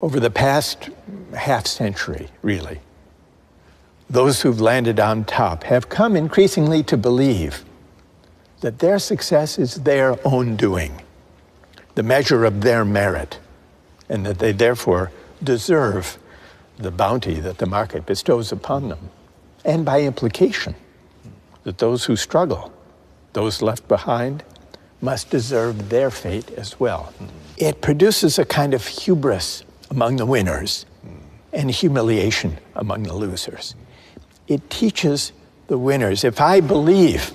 Over the past half century, really, those who've landed on top have come increasingly to believe that their success is their own doing, the measure of their merit, and that they therefore deserve the bounty that the market bestows upon them. And by implication, that those who struggle, those left behind, must deserve their fate as well. It produces a kind of hubris among the winners and humiliation among the losers. It teaches the winners, if I believe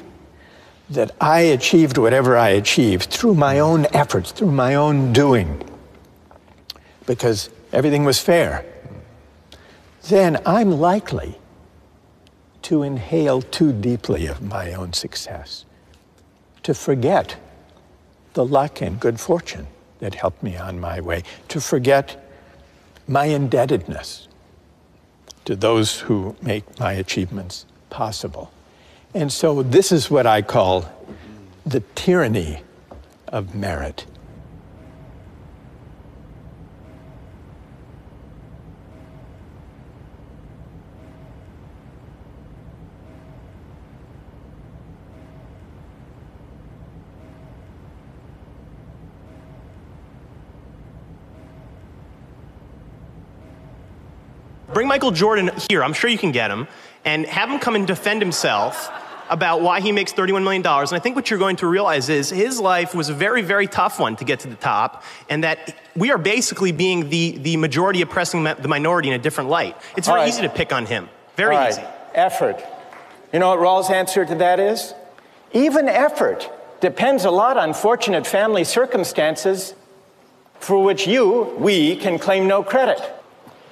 that I achieved whatever I achieved through my own efforts, through my own doing, because everything was fair, then I'm likely to inhale too deeply of my own success, to forget the luck and good fortune that helped me on my way, to forget my indebtedness to those who make my achievements possible. And so this is what I call the tyranny of merit. Bring Michael Jordan here, I'm sure you can get him, and have him come and defend himself about why he makes $31 million. And I think what you're going to realize is his life was a very, very tough one to get to the top, and that we are basically being the majority oppressing the minority in a different light. It's very easy to pick on him. Very easy. Effort. You know what Rawls' answer to that is? Even effort depends a lot on fortunate family circumstances for which we can claim no credit.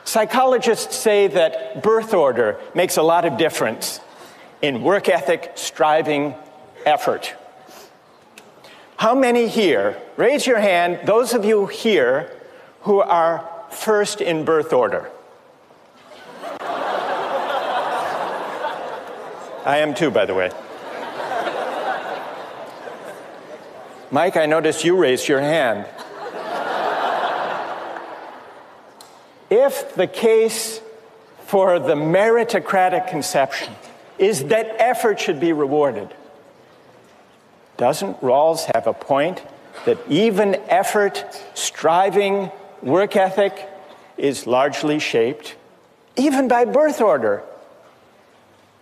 Psychologists say that birth order makes a lot of difference in work ethic, striving, effort. How many here, raise your hand, those of you here who are first in birth order? I am too, by the way. Mike, I noticed you raised your hand. If the case for the meritocratic conception is that effort should be rewarded, doesn't Rawls have a point that even effort, striving, work ethic is largely shaped, even by birth order?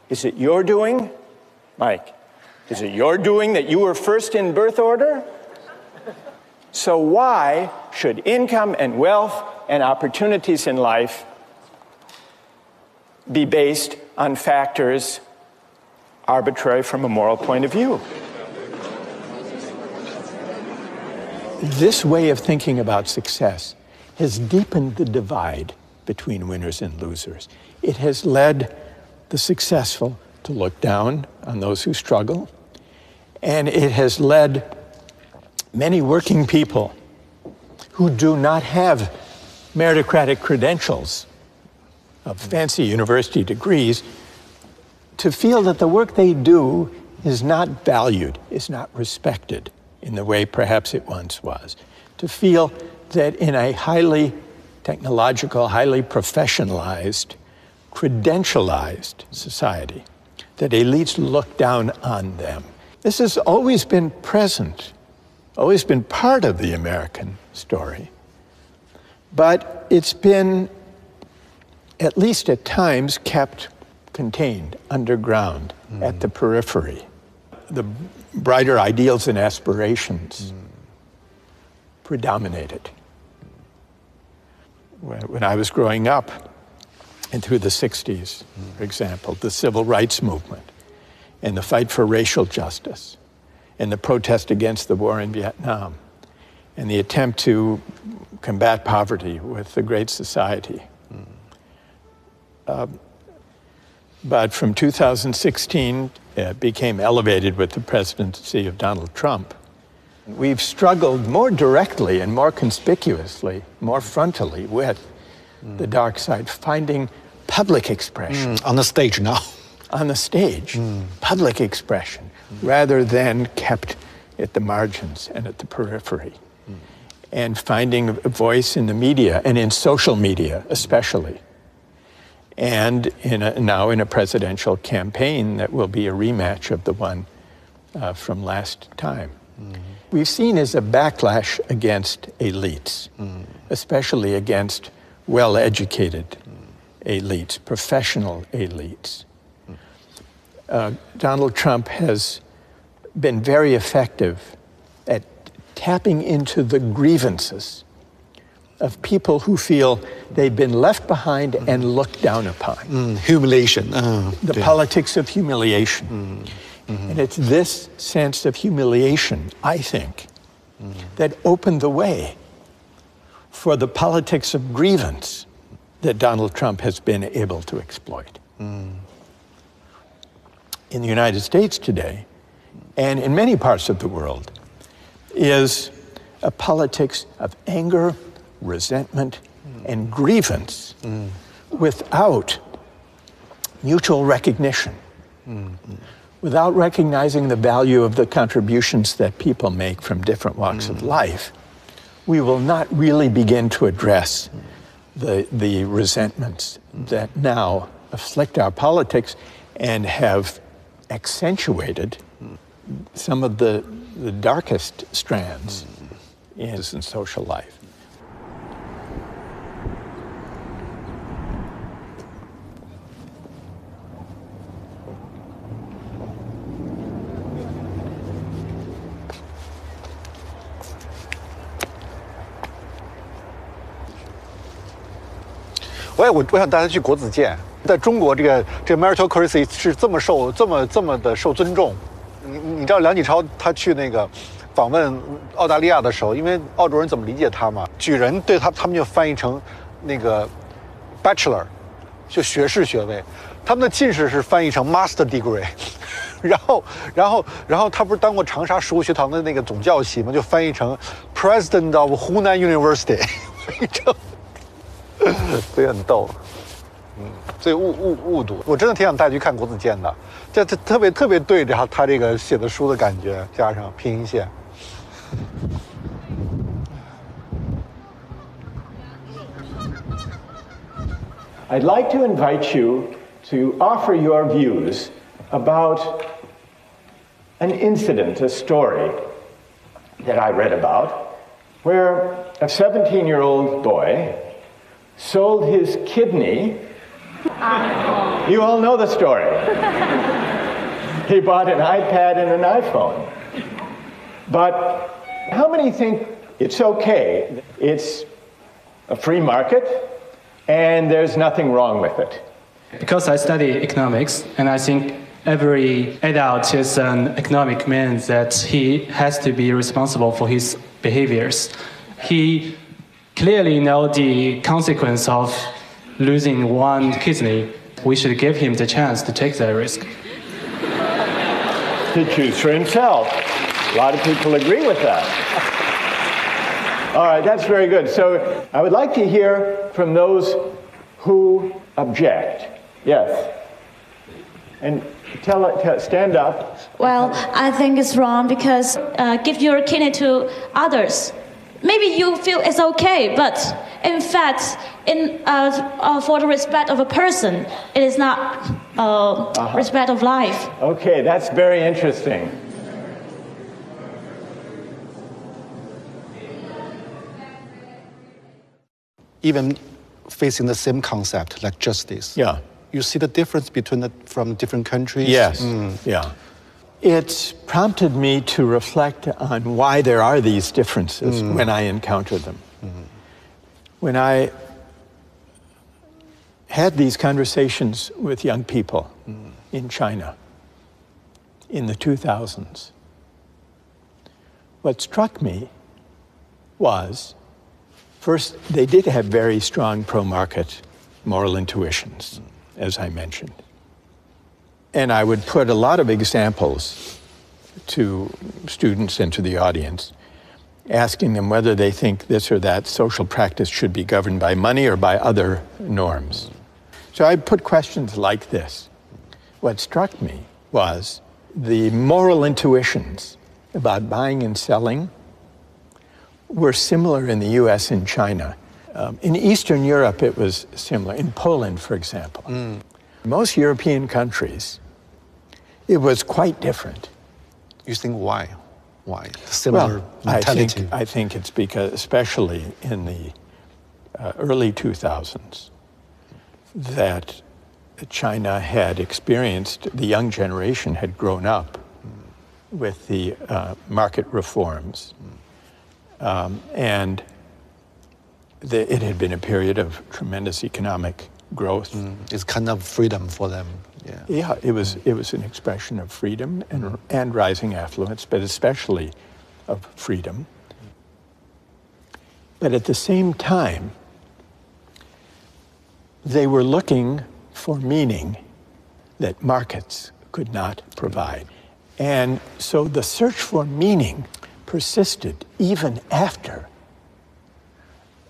Is it your doing, Mike? Is it your doing that you were first in birth order? So why should income and wealth and opportunities in life be based on factors arbitrary from a moral point of view? This way of thinking about success has deepened the divide between winners and losers. It has led the successful to look down on those who struggle, and it has led many working people who do not have meritocratic credentials of fancy university degrees to feel that the work they do is not valued, is not respected in the way perhaps it once was. To feel that in a highly technological, highly professionalized, credentialized society, that elites look down on them. This has always been present, always been part of the American story. But it's been, at least at times, kept contained underground at the periphery. The brighter ideals and aspirations predominated. When I was growing up, and through the 60s, for example, the civil rights movement, and the fight for racial justice, and the protest against the war in Vietnam, and the attempt to combat poverty with the Great Society. But from 2016, it became elevated with the presidency of Donald Trump. We've struggled more directly and more conspicuously, more frontally with the dark side, finding public expression. On the stage now. On the stage, public expression, rather than kept at the margins and at the periphery. and finding a voice in the media, and in social media especially. And now in a presidential campaign that will be a rematch of the one from last time. We've seen as a backlash against elites, especially against well-educated elites, professional elites. Donald Trump has been very effective at tapping into the grievances of people who feel they've been left behind and looked down upon. Humiliation. The politics of humiliation. And it's this sense of humiliation, I think, that opened the way for the politics of grievance that Donald Trump has been able to exploit. In the United States today, and in many parts of the world, is a politics of anger, resentment, and grievance without mutual recognition, without recognizing the value of the contributions that people make from different walks of life. We will not really begin to address the resentments that now afflict our politics and have accentuated some of the darkest strands in social life.我想大家去国子监，在中国这个 meritocracy 是这么的受尊重。你知道梁启超他去那个访问澳大利亚的时候，因为澳洲人怎么理解他嘛？举人对他们就翻译成那个 bachelor， 就学士学位，他们的进士是翻译成 master degree。然后他不是当过长沙实物学堂的那个总教习嘛，就翻译成 president of Hunan University， 所以很逗。所以误读，我真的挺想带去看国子监的，这特别对着他这个写的书的感觉，加上拼音线。I'd like to invite you to offer your views about an incident, a story that I read about, where a 17-year-old boy sold his kidney. You all know the story. He bought an iPad and an iPhone. But how many think it's okay? It's a free market and there's nothing wrong with it? Because I study economics, and I think every adult is an economic man that he has to be responsible for his behaviors. He clearly knows the consequence of losing one kidney. We should give him the chance to take that risk. To choose for himself. A lot of people agree with that. All right, that's very good. So I would like to hear from those who object. Yes. And stand up. Well, I think it's wrong because give your kidney to others. Maybe you feel it's okay, but in fact, for the respect of a person, it is not respect of life. Okay, that's very interesting. Even facing the same concept like justice. Yeah. You see the difference from different countries? Yes, yeah. It's prompted me to reflect on why there are these differences when I encounter them. When I had these conversations with young people in China in the 2000s, what struck me was, first, they did have very strong pro-market moral intuitions, as I mentioned. And I would put a lot of examples to students and to the audience, asking them whether they think this or that social practice should be governed by money or by other norms. So I put questions like this. What struck me was the moral intuitions about buying and selling were similar in the US and China. In Eastern Europe, it was similar. In Poland, for example. Most European countries, it was quite different. You think why? Why? Similar mentality? I think it's because, especially in the early 2000s, that China had experienced, the young generation had grown up with the market reforms. And it had been a period of tremendous economic growth. It's kind of freedom for them. Yeah, it was an expression of freedom and rising affluence, but especially of freedom. But at the same time, they were looking for meaning that markets could not provide. And so the search for meaning persisted even after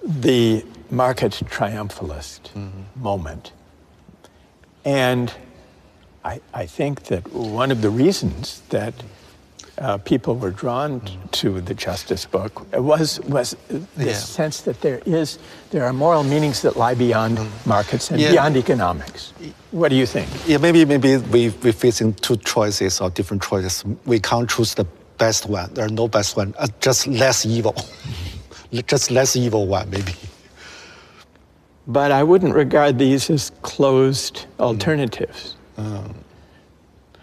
the market triumphalist moment. And I think that one of the reasons that people were drawn to the Justice book was this sense that there are moral meanings that lie beyond markets and beyond economics. What do you think? Yeah, maybe we're facing two choices or different choices. We can't choose the best one. There are no best one. Just less evil. Just less evil one, maybe. But I wouldn't regard these as closed alternatives.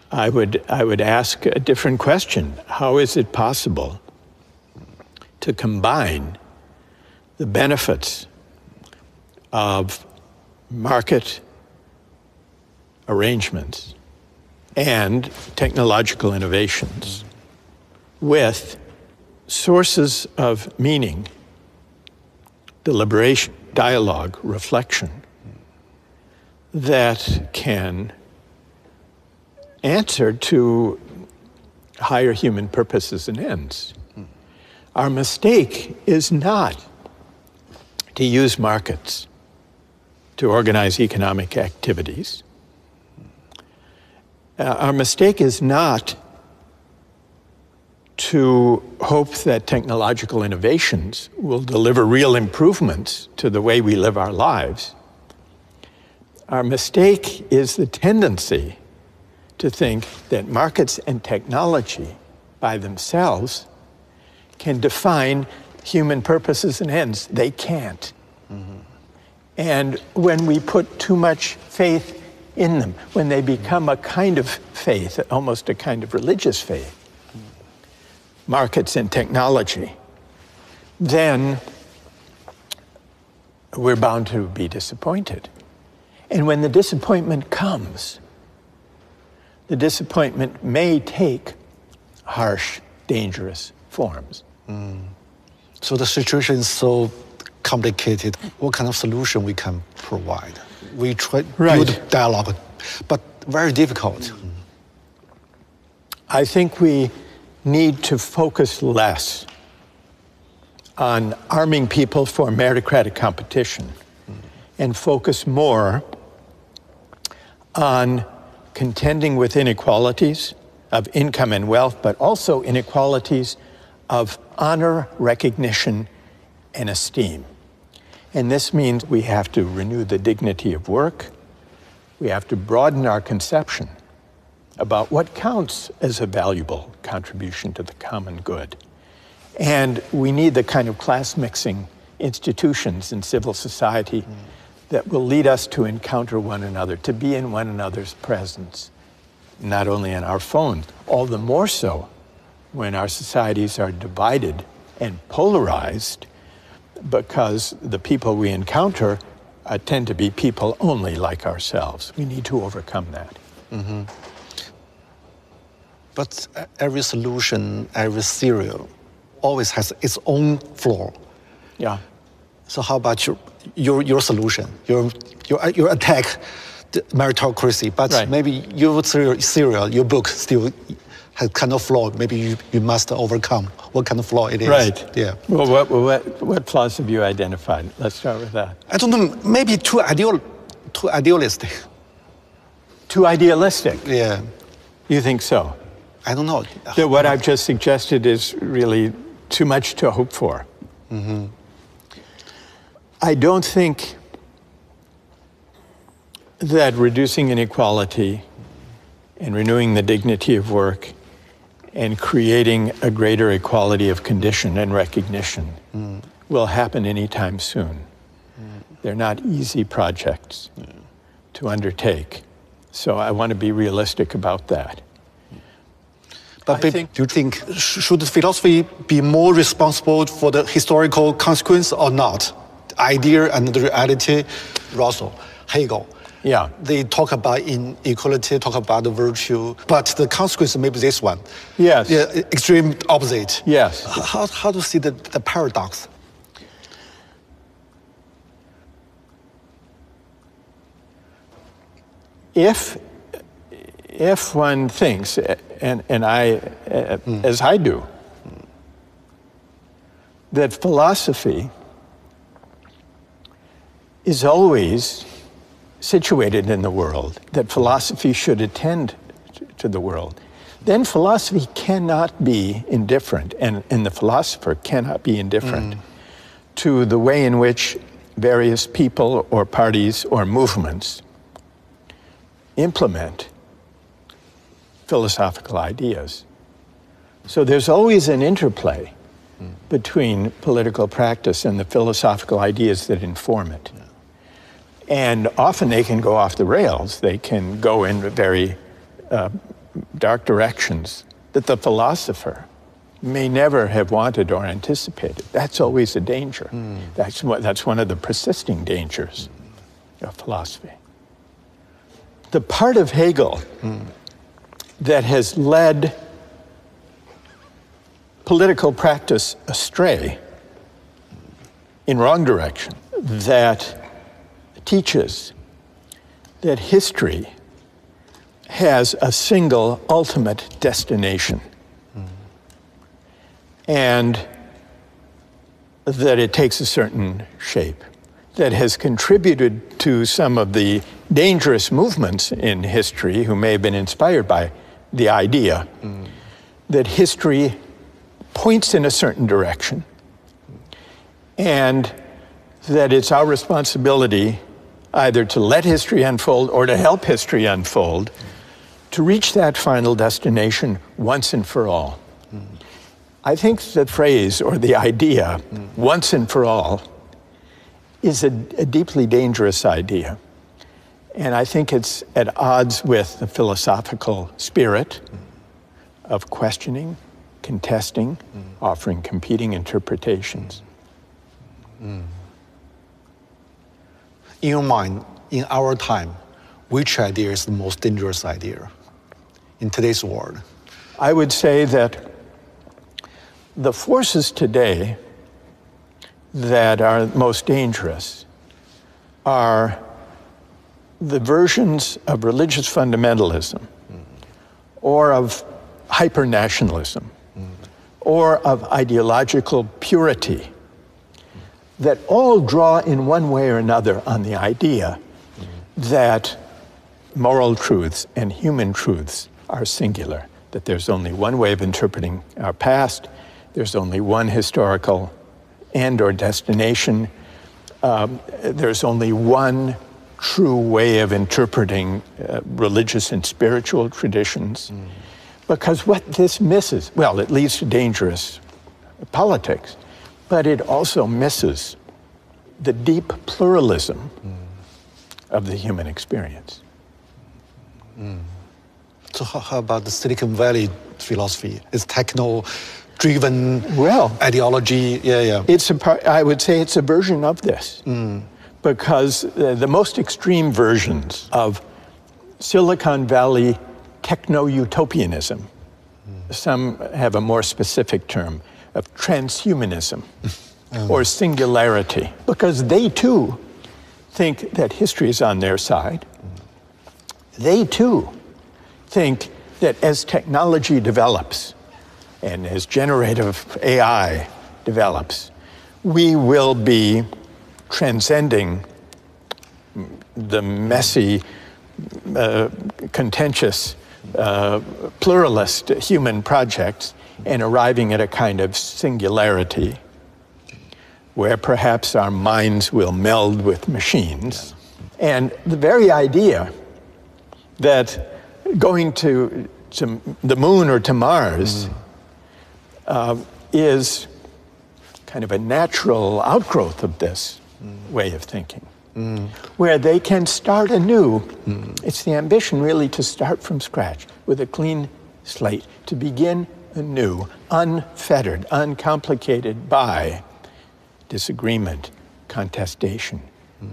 I would ask a different question. How is it possible to combine the benefits of market arrangements and technological innovations with sources of meaning, deliberation, dialogue, reflection that can answer to higher human purposes and ends? Our mistake is not to use markets to organize economic activities. Our mistake is not to hope that technological innovations will deliver real improvements to the way we live our lives. Our mistake is the tendency to think that markets and technology by themselves can define human purposes and ends. They can't. And when we put too much faith in them, when they become a kind of faith, almost a kind of religious faith, markets and technology, then we're bound to be disappointed. And when the disappointment comes, the disappointment may take harsh, dangerous forms. So the situation is so complicated. What kind of solution we can provide? We try to build dialogue, but very difficult. I think we need to focus less on arming people for meritocratic competition and focus more on contending with inequalities of income and wealth, but also inequalities of honor, recognition, and esteem. And this means we have to renew the dignity of work. We have to broaden our conception about what counts as a valuable contribution to the common good. And we need the kind of class-mixing institutions in civil society that will lead us to encounter one another, to be in one another's presence, not only on our phones, all the more so when our societies are divided and polarized, because the people we encounter tend to be people only like ourselves. We need to overcome that. But every solution, every theory always has its own flaw. Yeah. So how about your solution? Your attack the meritocracy, but maybe your theory, your book still has kind of flaw. Maybe you must overcome what kind of flaw it is. Right. Yeah. Well, what flaws have you identified? Let's start with that. I don't know. Maybe too idealistic. Too idealistic? Yeah. You think so? I don't know. That what I've just suggested is really too much to hope for. I don't think that reducing inequality and renewing the dignity of work and creating a greater equality of condition and recognition will happen anytime soon. They're not easy projects to undertake. So I want to be realistic about that. But do you think, should philosophy be more responsible for the historical consequence or not? The idea and the reality, Russell, Hegel. Yeah. They talk about inequality, talk about the virtue, but the consequence may be this one. Yes. Yeah, extreme opposite. Yes. How to see the paradox? If one thinks, and I, as I do, that philosophy is always situated in the world, that philosophy should attend to the world, then philosophy cannot be indifferent, and the philosopher cannot be indifferent to the way in which various people or parties or movements implement philosophical ideas. So there's always an interplay between political practice and the philosophical ideas that inform it. And often they can go off the rails. They can go in very dark directions that the philosopher may never have wanted or anticipated. That's always a danger. That's one of the persisting dangers of philosophy. The part of Hegel that has led political practice astray in wrong direction, that teaches that history has a single ultimate destination, and that it takes a certain shape, that has contributed to some of the dangerous movements in history who may have been inspired by the idea that history points in a certain direction, and that it's our responsibility either to let history unfold or to help history unfold to reach that final destination once and for all. I think the phrase or the idea, once and for all, is a deeply dangerous idea. And I think it's at odds with the philosophical spirit of questioning, contesting, offering competing interpretations. In your mind, in our time, which idea is the most dangerous idea in today's world? I would say that the forces today that are most dangerous are the versions of religious fundamentalism or of hyper-nationalism or of ideological purity that all draw in one way or another on the idea that moral truths and human truths are singular, that there's only one way of interpreting our past, there's only one historical end or destination, there's only one true way of interpreting religious and spiritual traditions. Because what this misses, well, it leads to dangerous politics, but it also misses the deep pluralism of the human experience. So how about the Silicon Valley philosophy? It's techno-driven ideology. It's I would say it's a version of this. Because the most extreme versions of Silicon Valley techno-utopianism, some have a more specific term of transhumanism or singularity, because they too think that history is on their side. They too think that as technology develops and as generative AI develops, we will be transcending the messy, contentious, pluralist human projects and arriving at a kind of singularity. where perhaps our minds will meld with machines. And the very idea that going to the moon or to Mars is kind of a natural outgrowth of this way of thinking, where they can start anew. It's the ambition really to start from scratch with a clean slate, to begin anew, unfettered, uncomplicated by disagreement, contestation,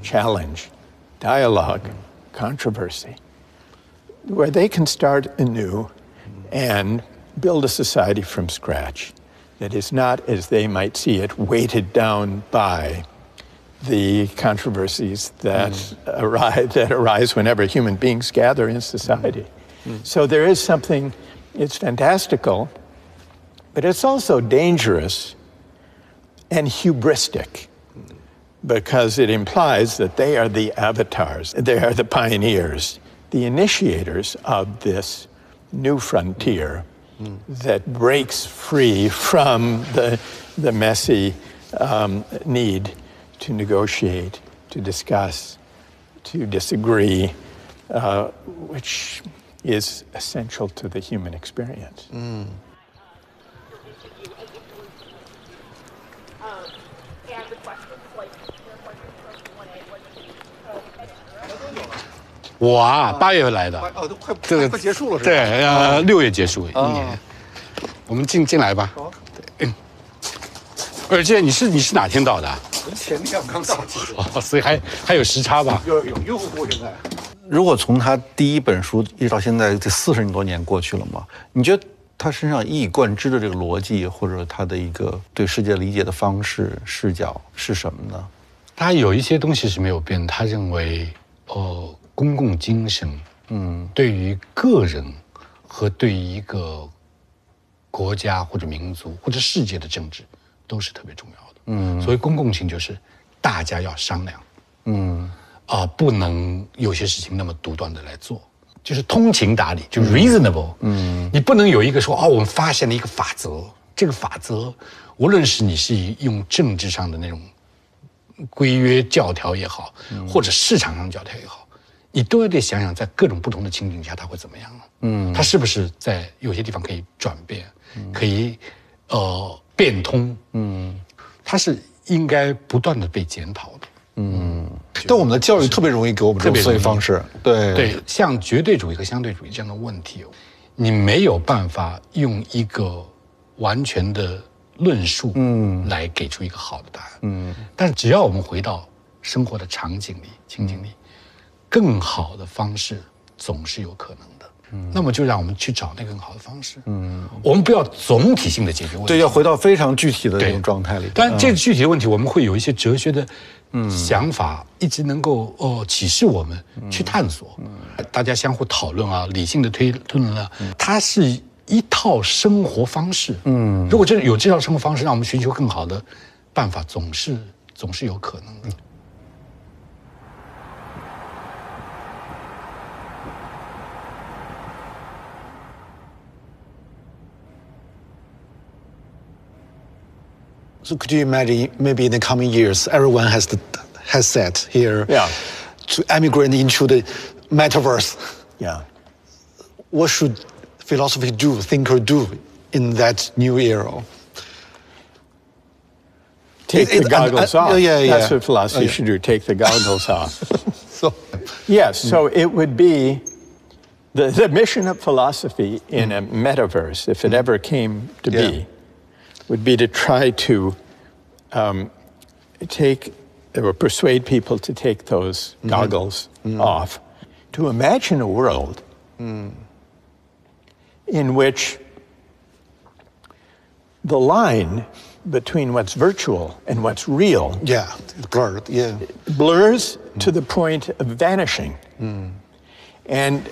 challenge, dialogue, controversy, where they can start anew and build a society from scratch that is not, as they might see it, weighted down by the controversies that arise whenever human beings gather in society. So there is something, it's fantastical, but it's also dangerous and hubristic, because it implies that they are the avatars, they are the pioneers, the initiators of this new frontier that breaks free from the messy need to negotiate, to discuss, to disagree, which is essential to the human experience.我啊，8月来的，哦，都快这个快结束了是吧？对，6月结束1年。我们进来吧。对。而且你是哪天到的？前天刚到。哦，所以还有时差吧？有用户现在。如果从他第一本书一直到现在，这40多年过去了嘛，你觉得他身上一以贯之的这个逻辑，或者他的一个对世界理解的方式、视角是什么呢？他有一些东西是没有变，他认为公共精神，对于个人和对于一个国家或者民族或者世界的政治都是特别重要的。所以公共性就是大家要商量，不能有些事情那么独断的来做，就是通情达理，就 reasonable。你不能有一个说我们发现了一个法则，这个法则无论是你是用政治上的那种规约教条也好，或者市场上教条也好，你都要得想想，在各种不同的情景下，它会怎么样？它是不是在有些地方可以转变，可以变通？它是应该不断的被检讨的。但我们的教育特别容易给我们这种思维方式。对，像绝对主义和相对主义这样的问题，你没有办法用一个完全的论述来给出一个好的答案。但是只要我们回到生活的场景里、情景里，更好的方式总是有可能的。那么就让我们去找那个更好的方式。我们不要总体性的解决问题，对，要回到非常具体的那种状态里。当然，这个具体的问题，我们会有一些哲学的想法，一直能够启示我们去探索。大家相互讨论啊，理性的推论啊，它是一套生活方式。如果真的有这套生活方式，让我们寻求更好的办法，总是有可能的。So could you imagine maybe in the coming years, everyone has said here to emigrate into the metaverse. Yeah. What should philosophy do, thinker do in that new era? Take the goggles off. Yeah. That's what philosophy should do, take the goggles off. Yes, so it would be the mission of philosophy in a metaverse, if it ever came to be, would be to try to take or persuade people to take those goggles off, to imagine a world in which the line between what's virtual and what's real blurs to the point of vanishing. And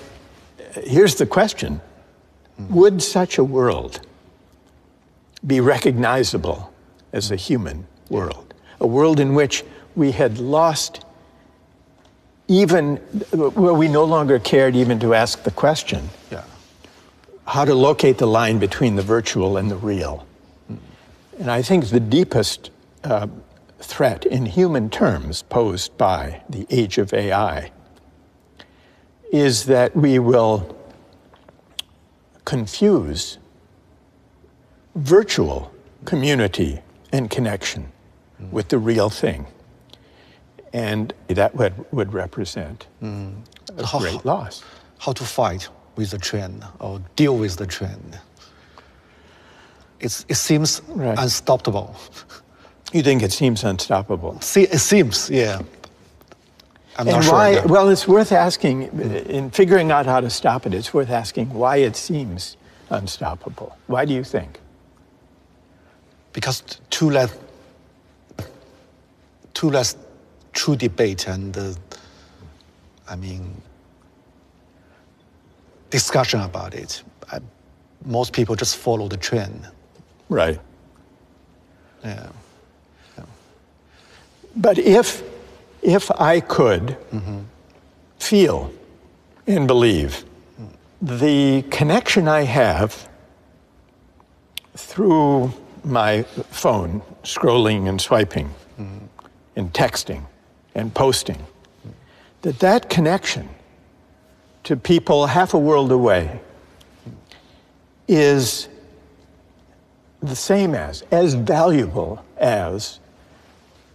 here's the question: would such a world be recognizable as a human world? A world in which we had lost even, where we no longer cared even to ask the question, how to locate the line between the virtual and the real. And I think the deepest threat in human terms posed by the age of AI is that we will confuse virtual community and connection with the real thing. And that would represent a great loss. How to fight with the trend or deal with the trend? It seems unstoppable. You think it seems unstoppable? It seems, yeah. I'm and not why? sure. Well, it's worth asking, in figuring out how to stop it, it's worth asking why it seems unstoppable. Why do you think? Because too less true debate and, discussion about it. Most people just follow the trend. Right. Yeah. But if I could feel and believe the connection I have through my phone, scrolling and swiping and texting and posting, that connection to people half a world away is the same as valuable as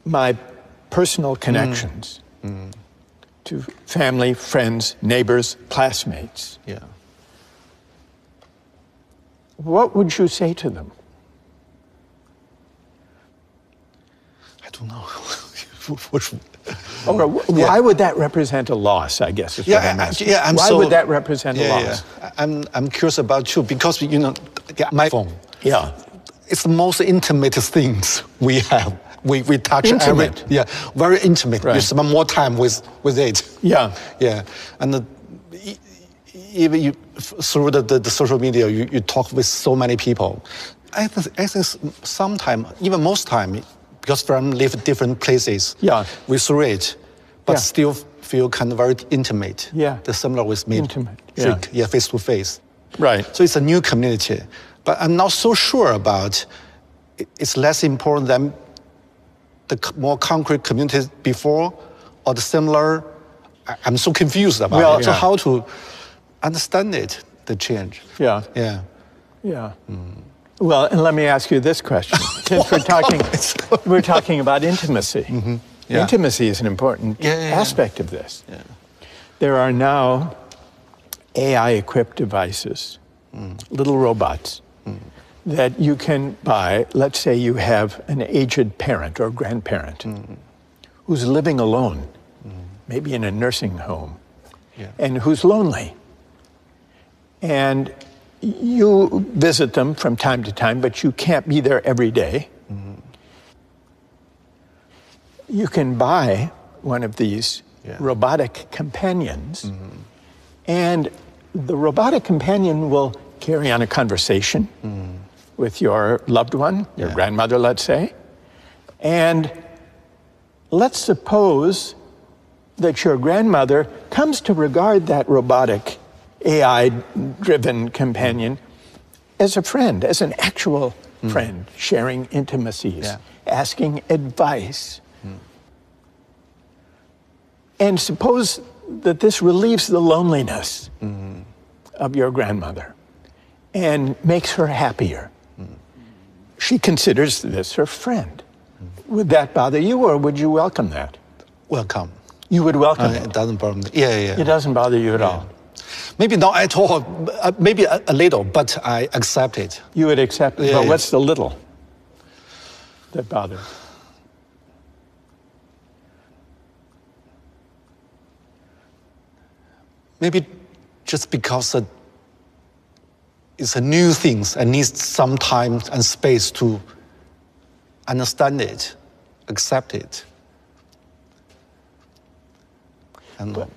my personal connections to family, friends, neighbors, classmates. Yeah. What would you say to them? I don't know. Why would that represent a loss, I guess is what I'm asking. Why would that represent a loss? Yeah. I'm curious about you because, my phone. Yeah. It's the most intimate things we have. We touch intimate. Very intimate. Right. You spend more time with it. Yeah. Yeah. And even through the social media, you talk with so many people. I think sometimes, even most time, because from live different places, we through it, but still feel kind of very intimate. Yeah. The similar with me. Intimate. Face to face. Right. So it's a new community. But I'm not so sure about it's less important than the more concrete communities before or the similar. I'm so confused about it. So how to understand it, the change? Yeah. Yeah. Yeah. Well, and let me ask you this question. Since we're talking about intimacy. Yeah. Intimacy is an important aspect of this. Yeah. There are now AI-equipped devices, little robots, that you can buy. Let's say you have an aged parent or grandparent who's living alone, maybe in a nursing home, and who's lonely. And you visit them from time to time, but you can't be there every day. You can buy one of these robotic companions, and the robotic companion will carry on a conversation with your loved one, your grandmother, let's say. And let's suppose that your grandmother comes to regard that robotic AI-driven companion as a friend, as an actual friend, sharing intimacies, asking advice. And suppose that this relieves the loneliness of your grandmother and makes her happier. She considers this her friend. Would that bother you, or would you welcome that? Welcome. You would welcome it? It doesn't bother me. Yeah. It doesn't bother you at all? Maybe not at all, maybe a little, but I accept it. You would accept it, but what's the little that bothers? Maybe just because it's a new thing and needs some time and space to understand it, accept it.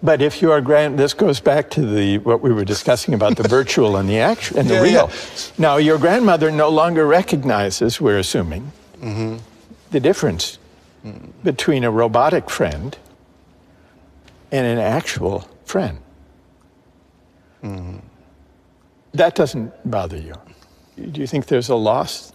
But if you are this goes back to what we were discussing about the virtual and the actual and the real. Now, your grandmother no longer recognizes, we're assuming, the difference between a robotic friend and an actual friend. That doesn't bother you. Do you think there's a loss